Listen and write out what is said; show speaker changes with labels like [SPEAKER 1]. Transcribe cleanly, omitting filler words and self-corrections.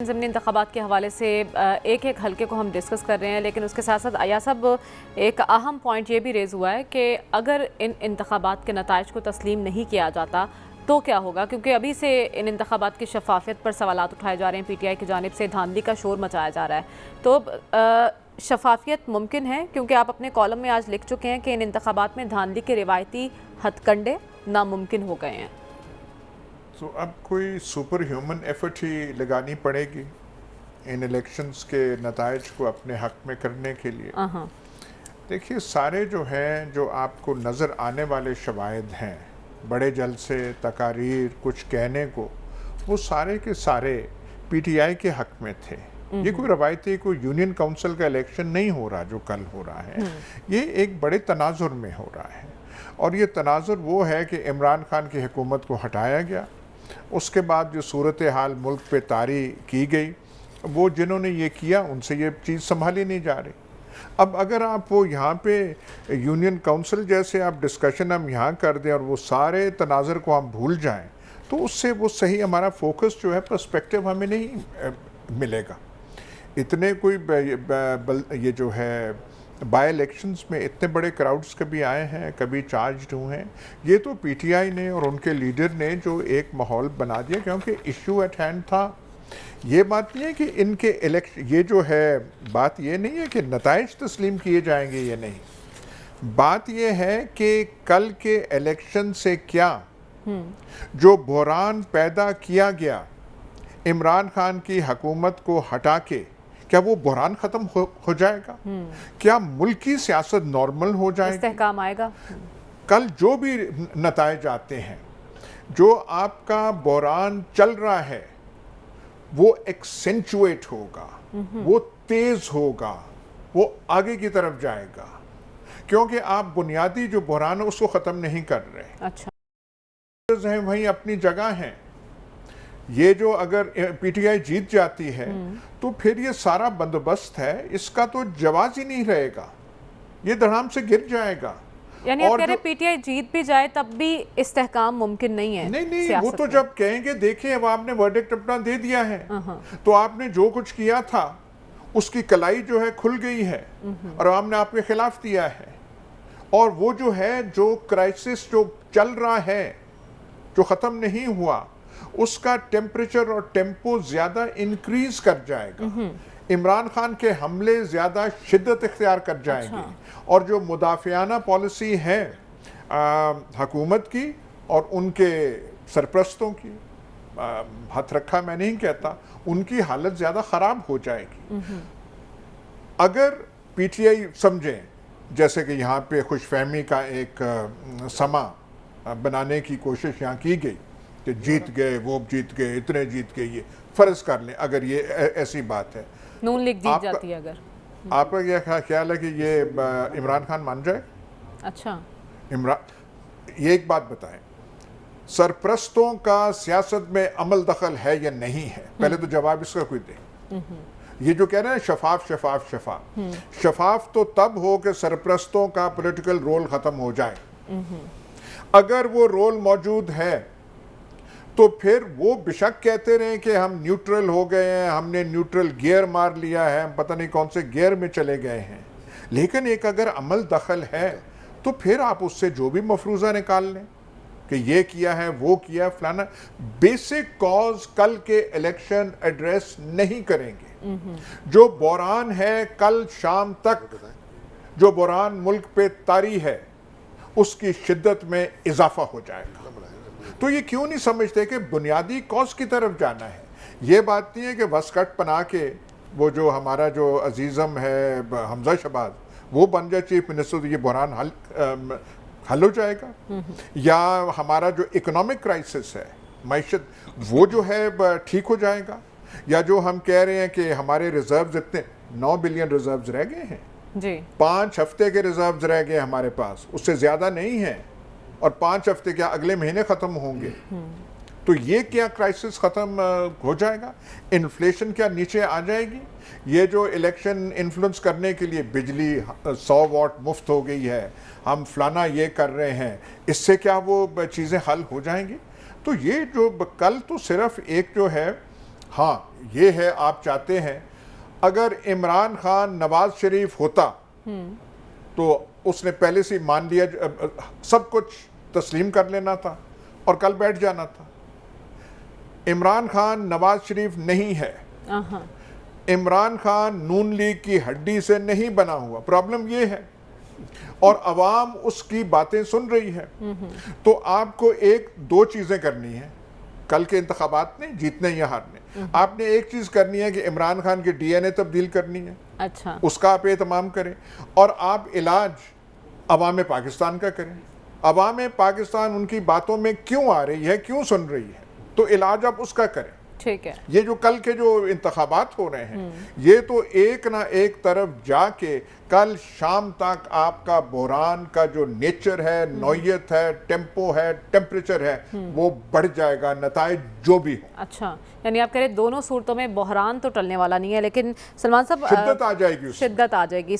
[SPEAKER 1] ज़मीनी इंतख़ाबात के हवाले से एक एक हल्के को हम डिस्कस कर रहे हैं, लेकिन उसके साथ साथ अया साहब एक अहम पॉइंट ये भी रेज़ हुआ है कि अगर इन इंतख़ाबात के नताइज को तस्लीम नहीं किया जाता तो क्या होगा, क्योंकि अभी से इन इंतख़ाबात की शफाफियत पर सवालात उठाए जा रहे हैं। PTI की जानिब से धांधली का शोर मचाया जा रहा है, तो शफाफियत मुमकिन है? क्योंकि आप अपने कॉलम में आज लिख चुके हैं कि इन इंतख़ाबात में धांधली के रिवायती हथकंडे नामुमकिन हो गए हैं।
[SPEAKER 2] तो अब कोई सुपर ह्यूमन एफर्ट ही लगानी पड़ेगी इन इलेक्शंस के नताइज को अपने हक में करने के लिए। देखिए, सारे जो हैं, जो आपको नज़र आने वाले शवाहिद हैं, बड़े जलसे, तकारीर, कुछ कहने को, वो सारे के सारे PTI के हक में थे। ये कोई रवायती कोई यूनियन काउंसिल का इलेक्शन नहीं हो रहा जो कल हो रहा है, ये एक बड़े तनाजुर में हो रहा है। और ये तनाजुर वो है कि इमरान खान की हुकूमत को हटाया गया, उसके बाद जो सूरत हाल मुल्क पे तारी की गई, वो जिन्होंने ये किया उनसे ये चीज़ संभाली नहीं जा रही। अब अगर आप वो यहाँ पे यूनियन काउंसिल जैसे आप डिस्कशन हम यहाँ कर दें और वो सारे तनाज़र को हम भूल जाएं, तो उससे वो सही हमारा फोकस जो है, पर्सपेक्टिव हमें नहीं मिलेगा। इतने कोई ये जो है बाई इलेक्शंस में इतने बड़े क्राउड्स कभी आए हैं, कभी चार्ज्ड हुए हैं, ये तो PTI ने और उनके लीडर ने जो एक माहौल बना दिया, क्योंकि इशू एट हैंड था। ये बात नहीं है कि इनके इलेक्शन, ये जो है बात ये नहीं है कि नताइज तस्लीम किए जाएंगे, ये नहीं। बात ये है कि कल के इलेक्शन से क्या जो बहरान पैदा किया गया इमरान खान की हुकूमत को हटा के, क्या वो बहरान ख़त्म हो जाएगा? क्या मुल्क की सियासत नॉर्मल हो जाएगी?
[SPEAKER 1] इस्तेहकाम आएगा? कल
[SPEAKER 2] जो भी नताइज आते हैं, जो आपका बहरान चल रहा है, वो एक्सेंचुएट होगा, वो तेज़ होगा, वो आगे की तरफ जाएगा, क्योंकि आप बुनियादी जो बहरान है उसको ख़त्म नहीं कर रहे।
[SPEAKER 1] अच्छा,
[SPEAKER 2] हैं वहीं अपनी जगह हैं। ये जो अगर PTI जीत जाती है तो फिर ये सारा बंदोबस्त है, इसका तो जवाब ही नहीं रहेगा, ये धड़ाम से गिर जाएगा।
[SPEAKER 1] यानी आप कह रहे PTI जीत भी जाए तब भी इस्तेहकाम मुमकिन नहीं है?
[SPEAKER 2] नहीं, वो तो जब कहेंगे देखिए अब आपने वर्डिक्ट अपना दे दिया है, तो आपने जो कुछ किया था उसकी कलाई जो है खुल गई है और आपने आपके खिलाफ दिया है। और वो जो है, जो क्राइसिस जो चल रहा है, जो ख़त्म नहीं हुआ, उसका टेम्परेचर और टेम्पो ज़्यादा इंक्रीज कर जाएगा। इमरान खान के हमले ज़्यादा शिद्दत इख्तियार कर जाएंगे। और जो मुदाफ़ियाना पॉलिसी है हुकूमत की और उनके सरप्रस्तों की, हथ रखा मैं नहीं कहता, उनकी हालत ज़्यादा ख़राब हो जाएगी। अगर PTI समझें जैसे कि यहाँ पे खुशफहमी का एक समा बनाने की कोशिश यहाँ की गई कि जीत गए, वो जीत गए, इतने जीत गए, ये फ़र्ज़ कर लें अगर ये ऐसी बात है,
[SPEAKER 1] नून लीग जीत जाती है, अगर
[SPEAKER 2] आपका क्या ख्याल है कि ये इमरान खान मान जाए?
[SPEAKER 1] अच्छा,
[SPEAKER 2] ये एक बात बताएं, सरप्रस्तों का सियासत में अमल दखल है या नहीं है? पहले तो जवाब इसका कोई दे। ये जो कह रहे हैं शफाफ शफाफ शफाफ, शफाफ तो तब हो कि सरप्रस्तों का पॉलिटिकल रोल ख़त्म हो जाए। अगर वो रोल मौजूद है तो फिर वो बेशक कहते रहे कि हम न्यूट्रल हो गए हैं, हमने न्यूट्रल गियर मार लिया है, हम पता नहीं कौन से गियर में चले गए हैं, लेकिन एक अगर अमल दखल है तो फिर आप उससे जो भी मफरूज़ा निकाल लें कि ये किया है, वो किया है, फलाना। बेसिक कॉज कल के इलेक्शन एड्रेस नहीं करेंगे। जो बहरान है, कल शाम तक जो बहरान मुल्क पे तारी है, उसकी शिद्दत में इजाफा हो जाएगा। तो ये क्यों नहीं समझते कि बुनियादी कॉज की तरफ जाना है? ये बात नहीं है कि वस्कट बना के वो जो हमारा जो अजीज़म है हमजा शहबाज, वो बन जाए चीफ मिनिस्टर, तो ये बहरान हल हो जाएगा। या हमारा जो इकोनॉमिक क्राइसिस है, मईशत, वो जो है ठीक हो जाएगा। या जो हम कह रहे हैं कि हमारे रिजर्व्स इतने 9 बिलियन रिजर्व्स रह गए हैं
[SPEAKER 1] जी,
[SPEAKER 2] 5 हफ्ते के रिजर्व्स रह गए हमारे पास, उससे ज़्यादा नहीं है। और 5 हफ्ते क्या अगले महीने ख़त्म होंगे, तो ये क्या क्राइसिस ख़त्म हो जाएगा? इन्फ्लेशन क्या नीचे आ जाएगी? ये जो इलेक्शन इन्फ्लुएंस करने के लिए बिजली 100 वाट मुफ्त हो गई है, हम फलाना ये कर रहे हैं, इससे क्या वो चीज़ें हल हो जाएंगी? तो ये जो कल तो सिर्फ एक जो है हाँ, ये है, आप चाहते हैं अगर इमरान खान नवाज शरीफ होता तो उसने पहले से ही मान लिया, सब कुछ तस्लीम कर लेना था और कल बैठ जाना था। इमरान खान नवाज शरीफ नहीं है। इमरान खान नून लीग की हड्डी से नहीं बना हुआ, प्रॉब्लम ये है, और अवाम उसकी बातें सुन रही है। तो आपको एक दो चीज़ें करनी है कल के इंतखाबात में, जीतने या हारने। आपने एक चीज़ करनी है कि इमरान खान की डीएनए तब्दील करनी है,
[SPEAKER 1] अच्छा,
[SPEAKER 2] उसका आप एहतमाम करें, और आप इलाज अवाम पाकिस्तान का करें। अवाम पाकिस्तान उनकी बातों में क्यों आ रही है, क्यों सुन रही है, तो इलाज आप उसका करें।
[SPEAKER 1] ठीक है।
[SPEAKER 2] ये जो कल के जो इंतखाबात हो रहे हैं, ये तो एक ना एक तरफ जाके कल शाम तक आपका बहरान का जो नेचर है, नौयत है, टेम्पो है, टेम्परेचर है, वो बढ़ जाएगा, नताइज जो भी हो।
[SPEAKER 1] अच्छा, यानी आप कह रहे दोनों सूरतों में बहरान तो टलने वाला नहीं है, लेकिन सलमान साहब
[SPEAKER 2] शिद्दत आ जाएगी उसमें।
[SPEAKER 1] शिद्दत आ जाएगी।